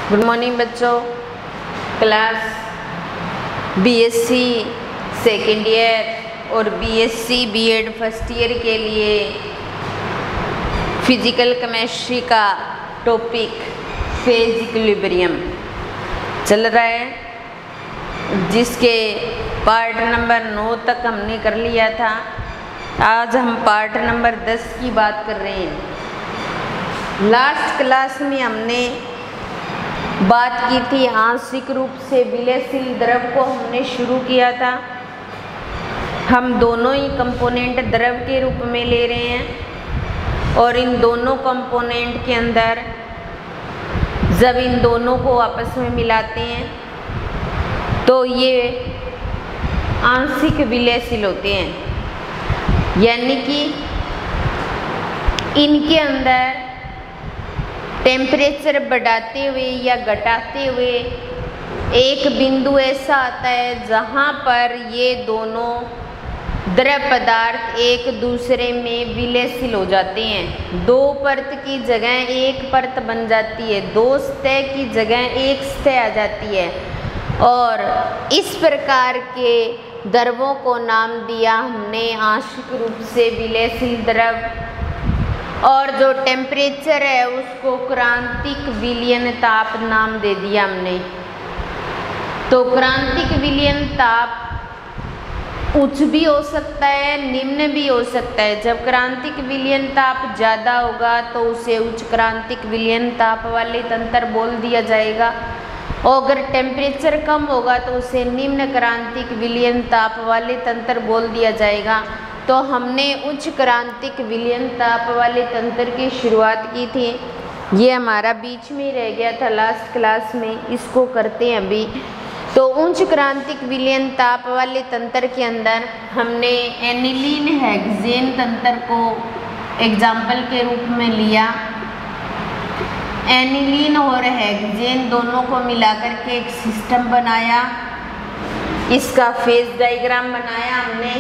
Good morning बच्चों। Class BSc second year और BSc BEd first year के लिए फिजिकल केमिस्ट्री का टॉपिक फेज इक्विलिब्रियम चल रहा है, जिसके पार्ट नंबर 9 तक हमने कर लिया था। आज हम पार्ट नंबर 10 की बात कर रहे हैं। लास्ट क्लास में हमने बात की थी आंशिक रूप से विलयशील द्रव को हमने शुरू किया था। हम दोनों ही कंपोनेंट द्रव के रूप में ले रहे हैं और इन दोनों कंपोनेंट के अंदर जब इन दोनों को आपस में मिलाते हैं तो ये आंशिक विलयशील होते हैं, यानी कि इनके अंदर टेम्परेचर बढ़ाते हुए या घटाते हुए एक बिंदु ऐसा आता है जहाँ पर ये दोनों द्रव पदार्थ एक दूसरे में विलयशील हो जाते हैं। दो परत की जगह एक परत बन जाती है, दो सतह की जगह एक सतह आ जाती है और इस प्रकार के द्रवों को नाम दिया हमने आंशिक रूप से विलयशील द्रव। और जो टेम्परेचर है उसको क्रांतिक विलयन ताप नाम दे दिया हमने। तो क्रांतिक विलयन ताप उच्च भी हो सकता है, निम्न भी हो सकता है। जब क्रांतिक विलयन ताप ज़्यादा होगा तो उसे उच्च क्रांतिक विलयन ताप वाले तंत्र बोल दिया जाएगा, और अगर टेम्परेचर कम होगा तो उसे निम्न क्रांतिक विलयन ताप वाले तंत्र बोल दिया जाएगा। तो हमने उच्च क्रांतिक विलयन ताप वाले तंत्र की शुरुआत की थी। ये हमारा बीच में रह गया था लास्ट क्लास में, इसको करते हैं अभी। तो उच्च क्रांतिक विलयन ताप वाले तंत्र के अंदर हमने एनिलीन हेक्सेन तंत्र को एग्जाम्पल के रूप में लिया। एनिलीन और हेक्सेन दोनों को मिलाकर के एक सिस्टम बनाया, इसका फेज डायग्राम बनाया हमने।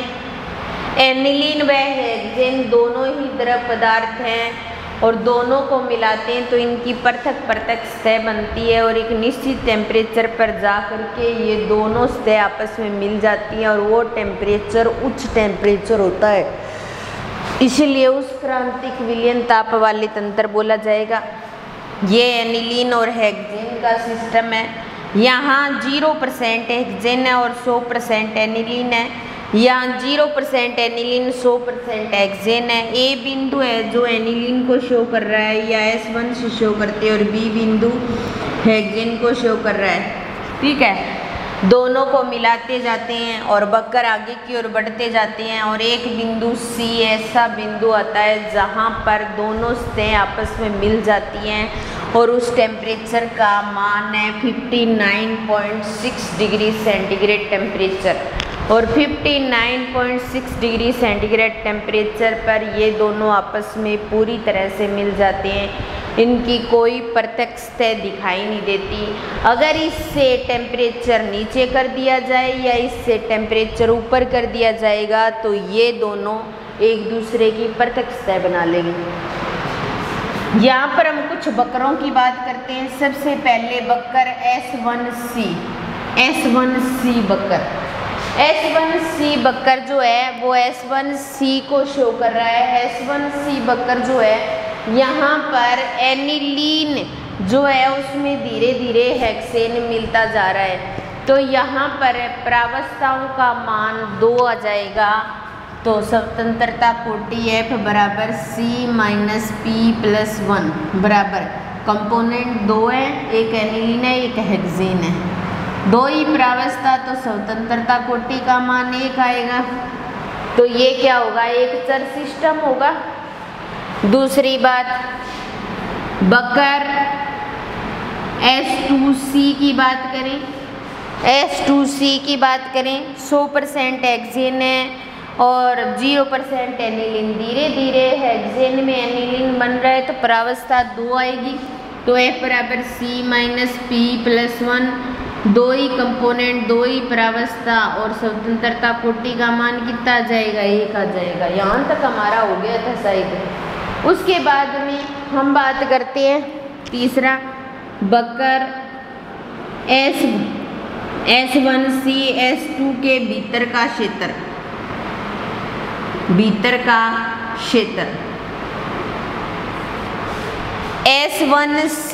एनिलीन व हेक्सेन दोनों ही द्रव पदार्थ हैं और दोनों को मिलाते हैं तो इनकी पृथक पृथक सतह बनती है और एक निश्चित टेम्परेचर पर जा कर के ये दोनों सतह आपस में मिल जाती हैं और वो टेम्परेचर उच्च टेम्परेचर होता है, इसलिए उस क्रांतिक विलयन ताप वाले तंत्र बोला जाएगा। ये एनिलीन और हेक्सेन का सिस्टम है। यहाँ 0% हेक्सेन है और 100% एनिलीन है। यहाँ 0% एनिलीन 100% हेक्सेन है। ए बिंदु है जो एनिलीन को शो कर रहा है या S1 से शो करते हैं और बी बिंदु हेक्सेन को शो कर रहा है। ठीक है, दोनों को मिलाते जाते हैं और बक्कर आगे की ओर बढ़ते जाते हैं और एक बिंदु C ऐसा बिंदु आता है जहाँ पर दोनों सतहें आपस में मिल जाती हैं और उस टेम्परेचर का मान है 59.6 डिग्री सेंटीग्रेड टेम्परेचर। और 59.6 डिग्री सेंटीग्रेड टेम्परेचर पर ये दोनों आपस में पूरी तरह से मिल जाते हैं, इनकी कोई पृथक सतह दिखाई नहीं देती। अगर इससे टेम्परेचर नीचे कर दिया जाए या इससे टेम्परेचर ऊपर कर दिया जाएगा तो ये दोनों एक दूसरे की पृथक सतह बना लेंगे। यहाँ पर हम कुछ बक्करों की बात करते हैं। सबसे पहले बक्कर S1C बक्कर। S1C बक्कर जो है वो S1C को शो कर रहा है। S1C बक्कर जो है यहाँ पर एनिलीन जो है उसमें धीरे धीरे हेक्सेन मिलता जा रहा है, तो यहाँ पर प्रावस्थाओं का मान 2 आ जाएगा। तो स्वतंत्रता कोटि F बराबर C-P+1 बराबर कंपोनेंट 2 है, एक एनिलीन है एक हेक्सेन है। दो ही प्रावस्था तो स्वतंत्रता कोटि का मान 1 आएगा। तो ये क्या होगा, एक चर सिस्टम होगा। दूसरी बात, बक्कर S2C की बात करें, S2C की बात करें 100% हेक्सेन है और 0% एनिलीन। धीरे धीरे हेक्सेन में एनिलीन बन रहा है तो प्रावस्था 2 आएगी। तो F बराबर C-P+1, दो ही कंपोनेंट दो ही प्रावस्था और स्वतंत्रता कोटि का मान कितना आ जाएगा, 1 आ जाएगा। यहाँ तक हमारा हो गया था शायद। उसके बाद में हम बात करते हैं तीसरा वक्र S1C S2 के भीतर का क्षेत्र, S1C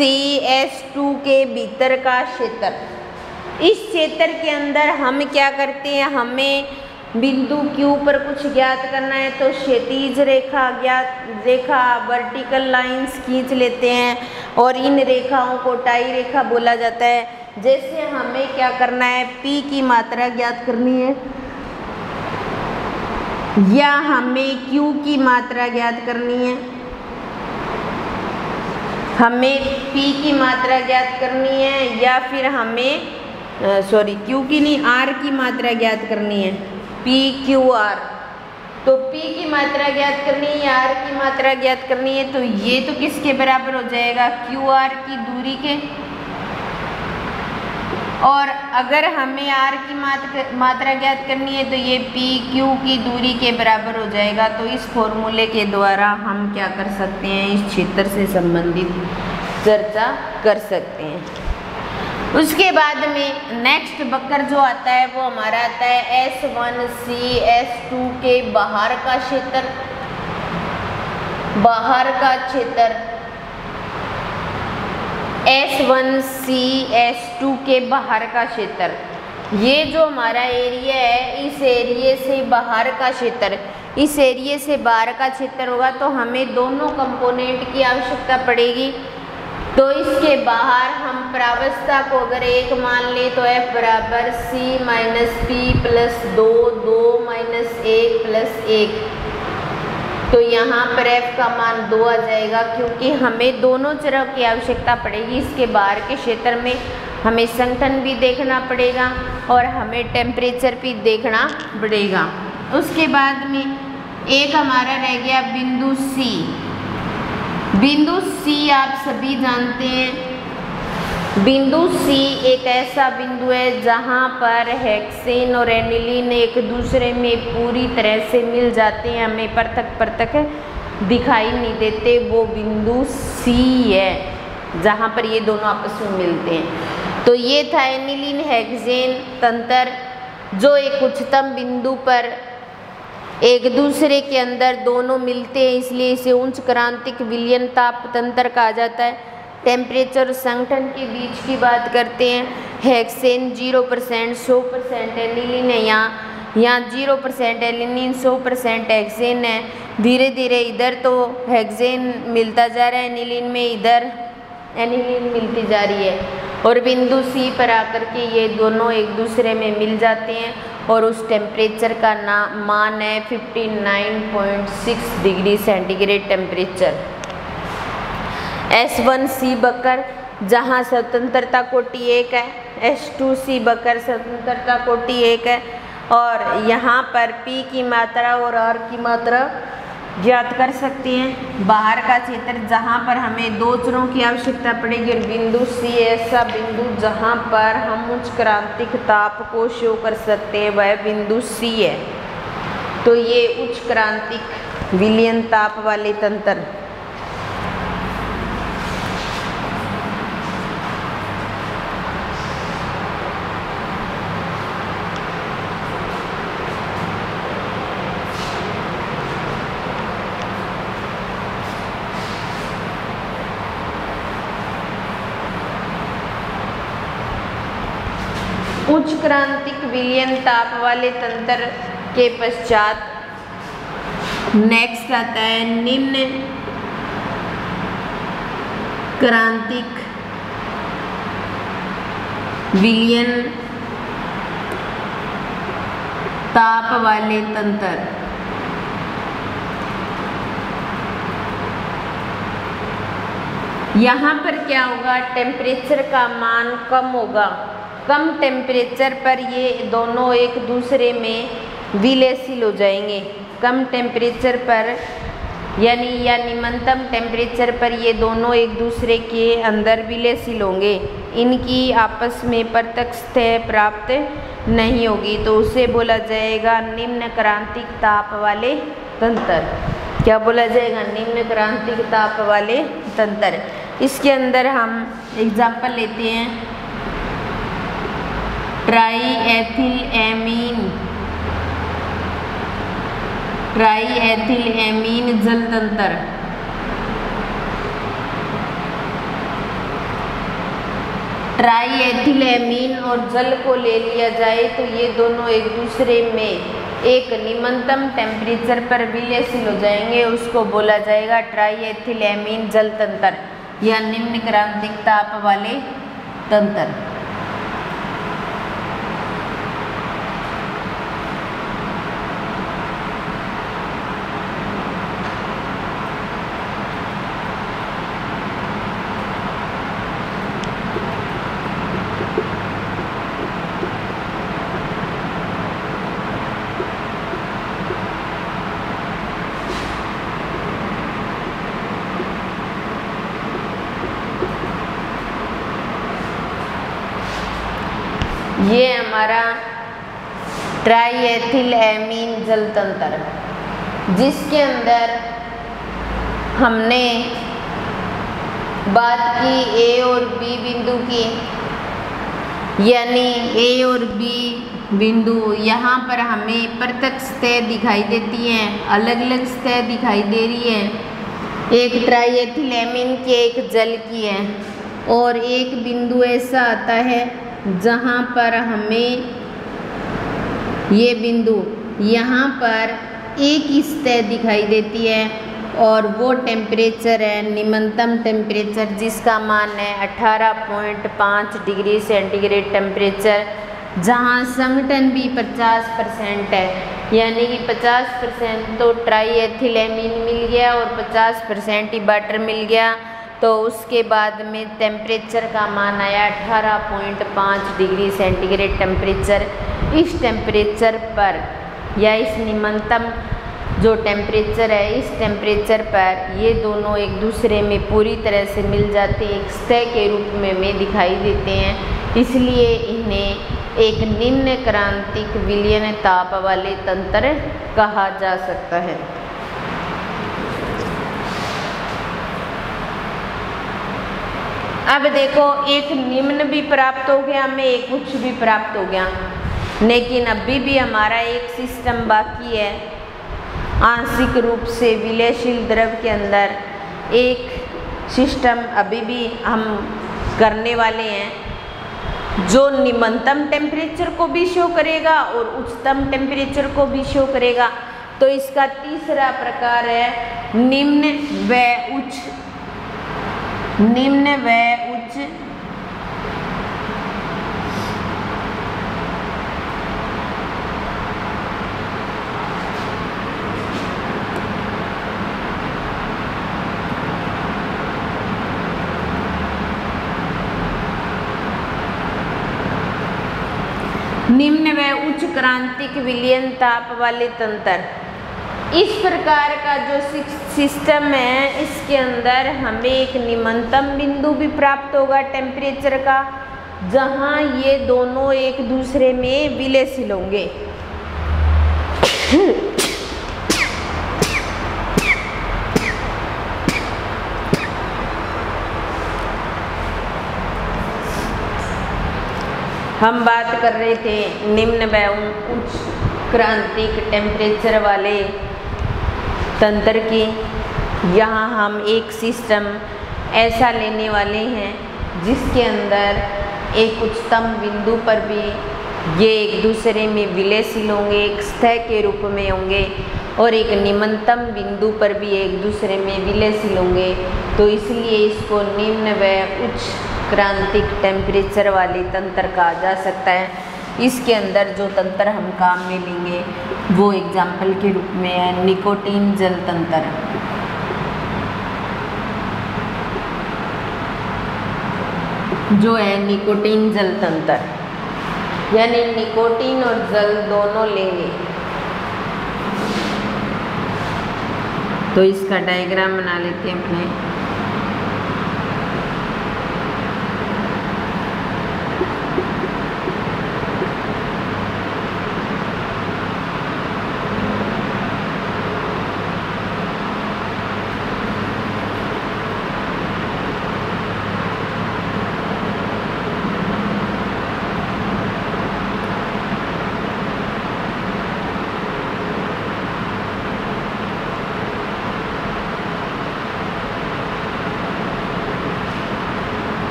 S2 के भीतर का क्षेत्र। इस क्षेत्र के अंदर हम क्या करते हैं, हमें बिंदु Q पर कुछ ज्ञात करना है तो क्षैतिज रेखा वर्टिकल लाइंस खींच लेते हैं और इन रेखाओं को टाई रेखा बोला जाता है। जैसे हमें क्या करना है, P की मात्रा ज्ञात करनी है या हमें Q की मात्रा ज्ञात करनी है, हमें P की मात्रा ज्ञात करनी है या फिर हमें Q की नहीं, R की मात्रा ज्ञात करनी है, PQR। तो P की मात्रा ज्ञात करनी है या R की मात्रा ज्ञात करनी है, तो ये तो किसके बराबर हो जाएगा, QR की दूरी के। और अगर हमें R की मात्रा ज्ञात करनी है तो ये PQ की दूरी के बराबर हो जाएगा। तो इस फॉर्मूले के द्वारा हम क्या कर सकते हैं, इस क्षेत्र से संबंधित चर्चा कर सकते हैं। उसके बाद में नेक्स्ट वक्र जो आता है वो हमारा आता है S1C S2 के बाहर का क्षेत्र, S1C S2 के बाहर का क्षेत्र। ये जो हमारा एरिया है, इस एरिया से बाहर का क्षेत्र, इस एरिया से बाहर का क्षेत्र होगा तो हमें दोनों कंपोनेंट की आवश्यकता पड़ेगी। तो इसके बाहर हम प्रावस्था को अगर 1 मान ले तो F बराबर C minus P plus 2 minus 1 plus 1। तो यहाँ पर F का मान 2 आ जाएगा क्योंकि हमें दोनों तरफ की आवश्यकता पड़ेगी। इसके बाहर के क्षेत्र में हमें संगठन भी देखना पड़ेगा और हमें टेम्परेचर भी देखना पड़ेगा। उसके बाद में एक हमारा रह गया बिंदु C। बिंदु C आप सभी जानते हैं, बिंदु C एक ऐसा बिंदु है जहाँ पर हेक्सेन और एनिलीन एक दूसरे में पूरी तरह से मिल जाते हैं, हमें पृथक दिखाई नहीं देते। वो बिंदु C है जहाँ पर ये दोनों आपस में मिलते हैं। तो ये था एनिलीन हेक्सेन तंत्र जो एक उच्चतम बिंदु पर एक दूसरे के अंदर दोनों मिलते हैं, इसलिए इसे उच्च क्रांतिक विलयन ताप तंत्र कहा जाता है। टेम्परेचर और संगठन के बीच की बात करते हैं। हेक्सेन 0% 100% एनिलीन है, यहाँ 0% एनिलीन 100% हेक्सेन है। धीरे धीरे इधर तो हेक्सेन मिलता जा रहा है एनिलीन में, इधर एनिलीन मिलती जा रही है और बिंदु C पर आकर के ये दोनों एक दूसरे में मिल जाते हैं और उस टेम्परेचर का मान है 59.6 डिग्री सेंटीग्रेड टेम्परेचर। S1C वक्र जहाँ स्वतंत्रता कोटि 1 है, S2C वक्र स्वतंत्रता कोटि 1 है और यहाँ पर P की मात्रा और R की मात्रा ज्ञात कर सकते हैं। बाहर का क्षेत्र जहाँ पर हमें दो चरों की आवश्यकता पड़ेगी और बिंदु C ऐसा बिंदु जहाँ पर हम उच्च क्रांतिक ताप को शो कर सकते हैं, वह बिंदु C है। तो ये उच्च क्रांतिक विलयन ताप वाले तंत्र। उच्च क्रांतिक विलयन ताप वाले तंत्र के पश्चात नेक्स्ट आता है निम्न क्रांतिक विलयन ताप वाले तंत्र। यहाँ पर क्या होगा, टेम्परेचर का मान कम होगा। कम टेम्परेचर पर ये दोनों एक दूसरे में विलयशील हो जाएंगे। कम टेम्परेचर पर यानी या निम्नतम टेम्परेचर पर ये दोनों एक दूसरे के अंदर विलयशील होंगे। इनकी आपस में प्रत्यक्ष प्राप्त नहीं होगी, तो उसे बोला जाएगा निम्न क्रांतिक ताप वाले तंत्र। क्या बोला जाएगा, निम्न क्रांतिक ताप वाले तंत्र। इसके अंदर हम एग्जाम्पल लेते हैं, ट्राईएथिलएमीन जल तंत्र। ट्राईएथिलएमीन और जल को ले लिया जाए तो ये दोनों एक दूसरे में एक निम्नतम टेम्परेचर पर विलयशील हो जाएंगे, उसको बोला जाएगा ट्राईएथिलएमीन जल तंत्र या निम्न क्रांतिक ताप वाले तंत्र। ये हमारा ट्राईएथिलएमीन जल तंत्र, जिसके अंदर हमने बात की ए और बी बिंदु की, यानी ए और बी बिंदु यहाँ पर हमें पृथक सतह दिखाई देती हैं, अलग अलग सतह दिखाई दे रही है। एक ट्राईएथिलएमीन की, एक जल की है, और एक बिंदु ऐसा आता है जहाँ पर हमें ये बिंदु यहाँ पर एक ही सतह दिखाई देती है, और वो टेम्परेचर है निम्नतम टेम्परेचर, जिसका मान है 18.5 डिग्री सेंटीग्रेड टेम्परेचर, जहाँ संघटन भी 50% है, यानी कि 50% तो ट्राईएथिलएमीन मिल गया और 50% ही वाटर मिल गया। तो उसके बाद में टेम्परेचर का मान आया 18.5 डिग्री सेंटीग्रेड टेम्परेचर। इस टेम्परेचर पर या इस निम्नतम जो टेम्परेचर है, इस टेम्परेचर पर ये दोनों एक दूसरे में पूरी तरह से मिल जाते हैं, एक सतह के रूप में दिखाई देते हैं, इसलिए इन्हें एक निम्न क्रांतिक विलयन ताप वाले तंत्र कहा जा सकता है। अब देखो, एक निम्न भी प्राप्त हो गया हमें, एक उच्च भी प्राप्त हो गया, लेकिन अभी भी हमारा एक सिस्टम बाकी है। आंशिक रूप से विलयशील द्रव के अंदर एक सिस्टम अभी भी हम करने वाले हैं, जो निम्नतम टेम्परेचर को भी शो करेगा और उच्चतम टेम्परेचर को भी शो करेगा। तो इसका तीसरा प्रकार है निम्न व उच्च। निम्न व उच्च निम्न व उच्च क्रांतिक विलयन ताप वाले तंत्र। इस प्रकार का जो सिस्टम है, इसके अंदर हमें एक निम्नतम बिंदु भी प्राप्त होगा टेम्परेचर का, जहां ये दोनों एक दूसरे में विलयशील होंगे। हम बात कर रहे थे निम्न व उच्च क्रांतिक टेम्परेचर वाले तंत्र की। यहाँ हम एक सिस्टम ऐसा लेने वाले हैं जिसके अंदर एक उच्चतम बिंदु पर भी ये एक दूसरे में विलयशील होंगे, एक सतह के रूप में होंगे, और एक निम्नतम बिंदु पर भी एक दूसरे में विलयशील होंगे। तो इसलिए इसको निम्न व उच्च क्रांतिक टेम्परेचर वाले तंत्र कहा जा सकता है। इसके अंदर जो तंत्र हम काम में लेंगे वो एग्जाम्पल के रूप में है निकोटीन जल तंत्र। जो है निकोटीन जल तंत्र, यानी निकोटीन और जल दोनों लेंगे। तो इसका डायग्राम बना लेते हैं अपने।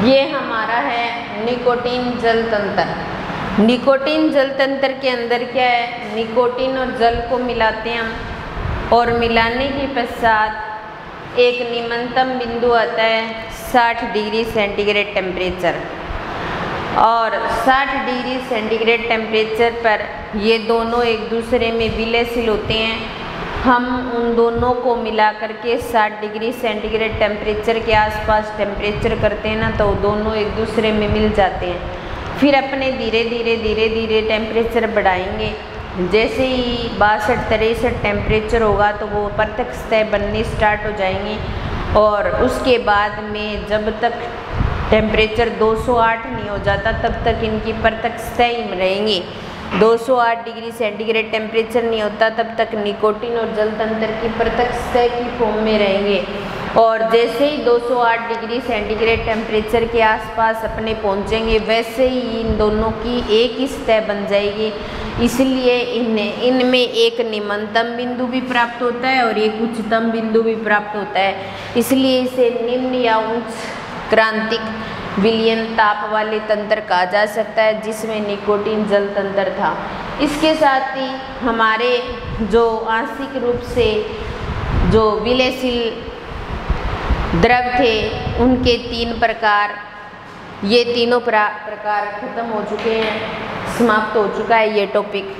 ये हमारा है निकोटीन जल तंत्र। निकोटीन जल तंत्र के अंदर क्या है, निकोटीन और जल को मिलाते हैं हम, और मिलाने के पश्चात एक निम्नतम बिंदु आता है 60 डिग्री सेंटीग्रेड टेम्परेचर, और 60 डिग्री सेंटीग्रेड टेम्परेचर पर ये दोनों एक दूसरे में विलयशील होते हैं। हम उन दोनों को मिला करके 60 डिग्री सेंटीग्रेड टेम्परेचर के आसपास टेम्परेचर करते हैं ना, तो दोनों एक दूसरे में मिल जाते हैं। फिर अपने धीरे धीरे टेम्परेचर बढ़ाएंगे। जैसे ही 62-63 टेम्परेचर होगा तो वो प्रत्यक्ष सतह बननी स्टार्ट हो जाएंगी, और उसके बाद में जब तक टेम्परेचर 208 नहीं हो जाता तब तक इनकी प्रत्यक्ष सतह ही रहेंगी। 208 डिग्री सेंटीग्रेड टेम्परेचर नहीं होता तब तक निकोटीन और जल तंत्र की प्रत्यक्ष सतह की फॉर्म में रहेंगे, और जैसे ही 208 डिग्री सेंटीग्रेड टेम्परेचर के आसपास अपने पहुंचेंगे वैसे ही इन दोनों की एक ही सतह बन जाएगी। इसलिए इनमें एक निम्नतम बिंदु भी प्राप्त होता है और एक उच्चतम बिंदु भी प्राप्त होता है। इसलिए इसे निम्न या उच्च क्रांतिक विलयन ताप वाले तंत्र कहा जा सकता है, जिसमें निकोटीन जल तंत्र था। इसके साथ ही हमारे जो आंशिक रूप से जो विलयशील द्रव थे उनके 3 प्रकार, ये तीनों प्रकार खत्म हो चुके हैं, समाप्त हो चुका है ये टॉपिक।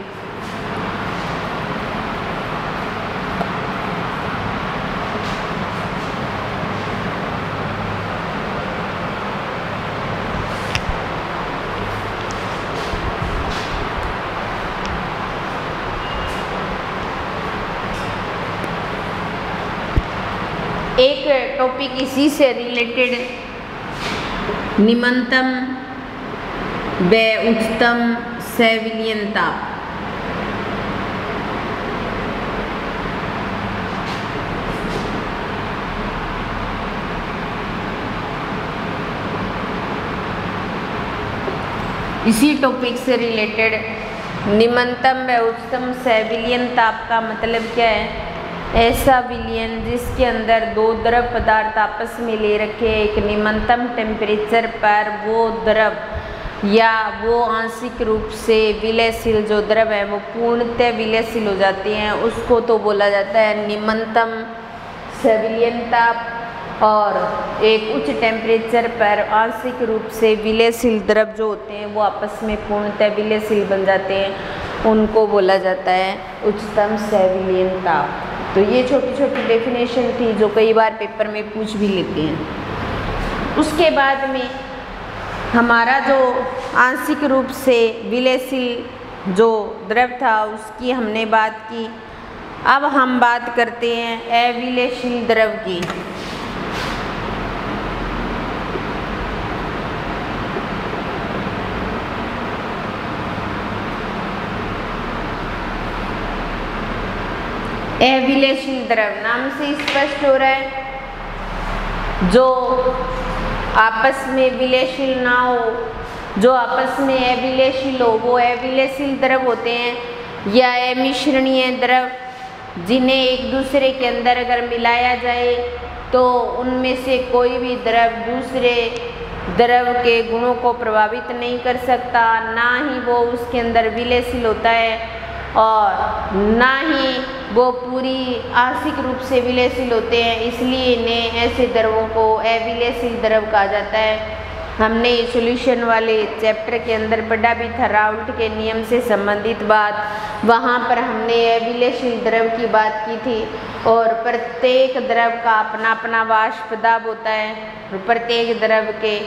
एक टॉपिक इसी से रिलेटेड निम्नतम व उच्चतम सविलयन ताप। इसी टॉपिक से रिलेटेड निम्नतम व उच्चतम सविलयन ताप का मतलब क्या है? ऐसा विलयन जिसके अंदर 2 द्रव पदार्थ आपस में ले रखे एक निम्नतम टेम्परेचर पर वो द्रव या वो आंशिक रूप से विलयशील जो द्रव है वो पूर्णतः विलयशील हो जाती हैं, उसको तो बोला जाता है निम्नतम सविलयन ताप। और एक उच्च टेम्परेचर पर आंशिक रूप से विलयशील द्रव जो होते हैं वो आपस में पूर्णतः विलयशील बन जाते हैं, उनको बोला जाता है उच्चतम सविलयन ताप। तो ये छोटी छोटी डेफिनेशन थी जो कई बार पेपर में पूछ भी लेते हैं। उसके बाद में हमारा जो आंशिक रूप से विलयशील जो द्रव था उसकी हमने बात की। अब हम बात करते हैं अविलयशील द्रव की। अविलयशील द्रव नाम से स्पष्ट हो रहा है जो आपस में विलयशील ना हो, जो आपस में अविलयशील हो वो अविलयशील द्रव होते हैं, या अमिश्रणीय द्रव जिन्हें एक दूसरे के अंदर अगर मिलाया जाए तो उनमें से कोई भी द्रव दूसरे द्रव के गुणों को प्रभावित नहीं कर सकता, ना ही वो उसके अंदर विलयशील होता है और ना ही वो पूरी आंशिक रूप से विलयशील होते हैं। इसलिए इन्हें ऐसे द्रवों को अविलयशील द्रव कहा जाता है। हमने सॉल्यूशन वाले चैप्टर के अंदर पढ़ा भी था राउल्ट के नियम से संबंधित बात, वहाँ पर हमने अविलयशील द्रव की बात की थी। और प्रत्येक द्रव का अपना अपना वाष्प दाब होता है और प्रत्येक द्रव के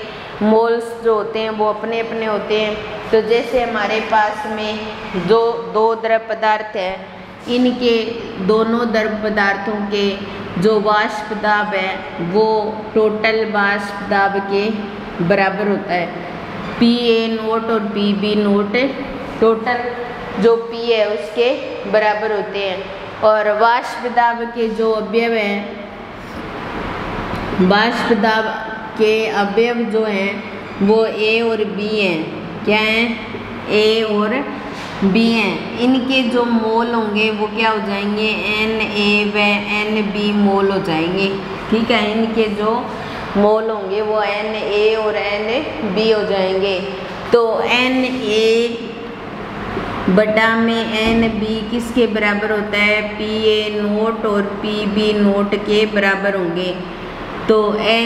मोल्स जो होते हैं वो अपने अपने होते हैं। तो जैसे हमारे पास में जो 2 द्रव पदार्थ है, इनके दोनों द्रव पदार्थों के जो वाष्प दाब है वो टोटल वाष्प दाब के बराबर होता है। PA0 और PB0 टोटल जो P है उसके बराबर होते हैं। और वाष्प दाब के जो अवयव हैं, वाष्प दाब के अवयव जो हैं वो A और B हैं। क्या हैं? A और B हैं। इनके जो मोल होंगे वो क्या हो जाएंगे? Na व Nb मोल हो जाएंगे। ठीक है, इनके जो मोल होंगे वो Na और Nb हो जाएंगे। तो Na बटा में Nb किसके बराबर होता है? Pa नोट और Pb नोट के बराबर होंगे। तो Na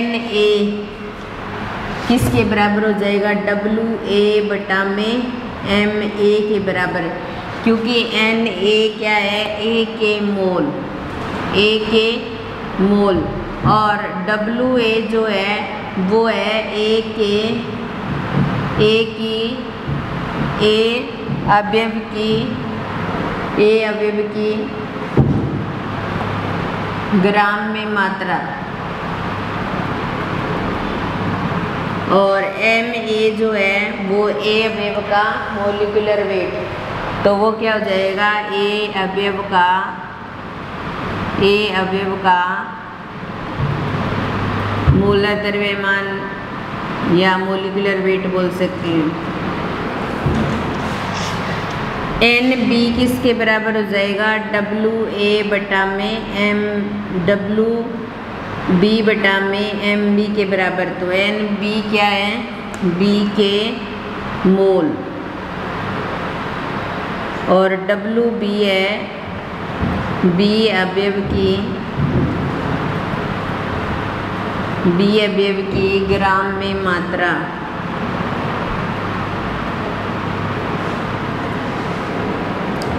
किसके बराबर हो जाएगा? Wa बटा में Ma के बराबर, क्योंकि Na क्या है? A के मोल और Wa जो है वो है A अवयव की ग्राम में मात्रा और Ma जो है वो A अवयव का मोलिकुलर वेट। तो वो क्या हो जाएगा? A अवयव का मूलर द्रव्यमान या मोलिकुलर वेट बोल सकते हैं। Nb किसके बराबर हो जाएगा? Wa बटा में Wb बटा में Mb के बराबर। तो Nb क्या है? B के मोल और Wb है B अवयव की ग्राम में मात्रा।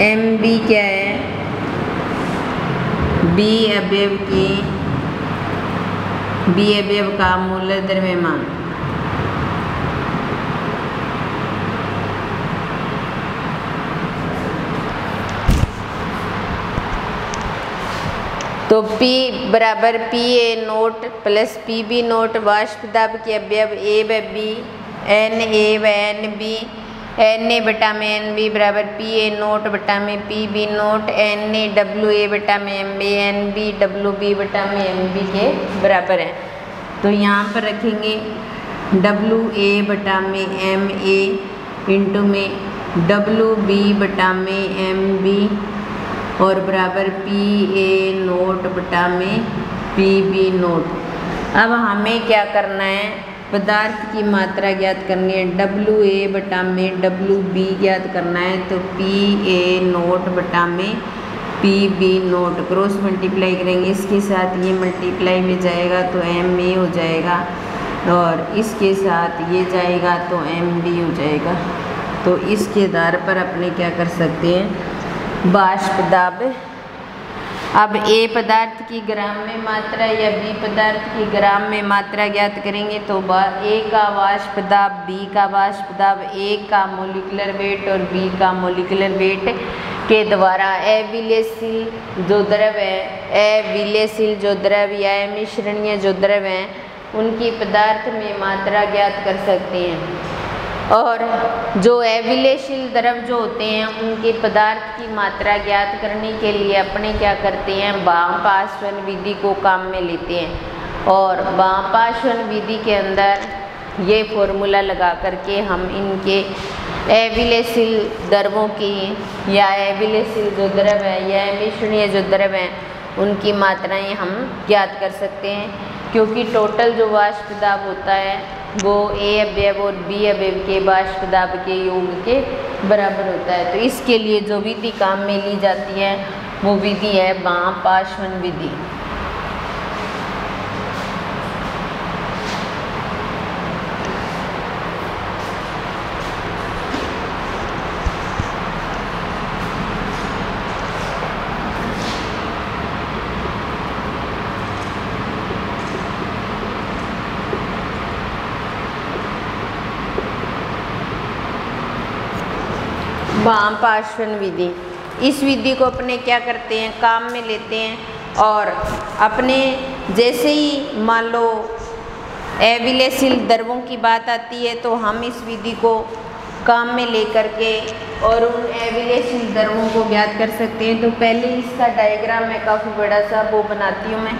Mb क्या है? B अवयव का मूलर द्रव्यमान। तो P बराबर Pa note plus Pb note वाष्प दाब के अवयव A व B, Na व Nb, Na बटा में Nb बराबर Pa नोट बटा में Pb नोट, Na Wa बटा में Mb, Nb Wb बटा में Mb के बराबर है। तो यहाँ पर रखेंगे Wa बटा में Ma इंटू में Wb बटा में Mb और बराबर Pa नोट बटा में Pb नोट। अब हमें क्या करना है? पदार्थ की मात्रा ज्ञात करनी है। Wa बटा में Wb ज्ञात करना है। तो Pa नोट बटा में Pb नोट क्रॉस मल्टीप्लाई करेंगे, इसके साथ ये मल्टीप्लाई में जाएगा तो Ma हो जाएगा और इसके साथ ये जाएगा तो Mb हो जाएगा। तो इसके आधार पर अपने क्या कर सकते हैं? वाष्प दाब। अब A पदार्थ की ग्राम में मात्रा या B पदार्थ की ग्राम में मात्रा ज्ञात करेंगे। तो A का वाष्प दाब, B का वाष्प दाब, A का मोलिकुलर वेट और B का मोलिकुलर वेट के द्वारा अविलेयशील जो द्रव या मिश्रणीय जो द्रव हैं उनकी पदार्थ में मात्रा ज्ञात कर सकते हैं। और जो अविलेयशील द्रव जो होते हैं उनके पदार्थ की मात्रा ज्ञात करने के लिए अपने क्या करते हैं? बाम-पासवन विधि को काम में लेते हैं और बाम-पासवन विधि के अंदर ये फॉर्मूला लगा करके हम इनके अविलेयशील द्रवों की या अविलेयशील जो द्रव है या मिश्रणीय जो द्रव हैं उनकी मात्राएं हम ज्ञात कर सकते हैं, क्योंकि टोटल जो वाष्प दाब होता है वो A अवयव और B अवयव के वाष्प दाब के योग के बराबर होता है। तो इसके लिए जो विधि काम में ली जाती है वो विधि है बाम-पासवन विधि। बाम-पासवन विधि, इस विधि को अपने क्या करते हैं? काम में लेते हैं और अपने जैसे ही मान लो अविलेयशील द्रवों की बात आती है तो हम इस विधि को काम में लेकर के और उन अविलेयशील द्रवों को ज्ञात कर सकते हैं। तो पहले इसका डायग्राम मैं काफ़ी बड़ा सा वो बनाती हूँ मैं।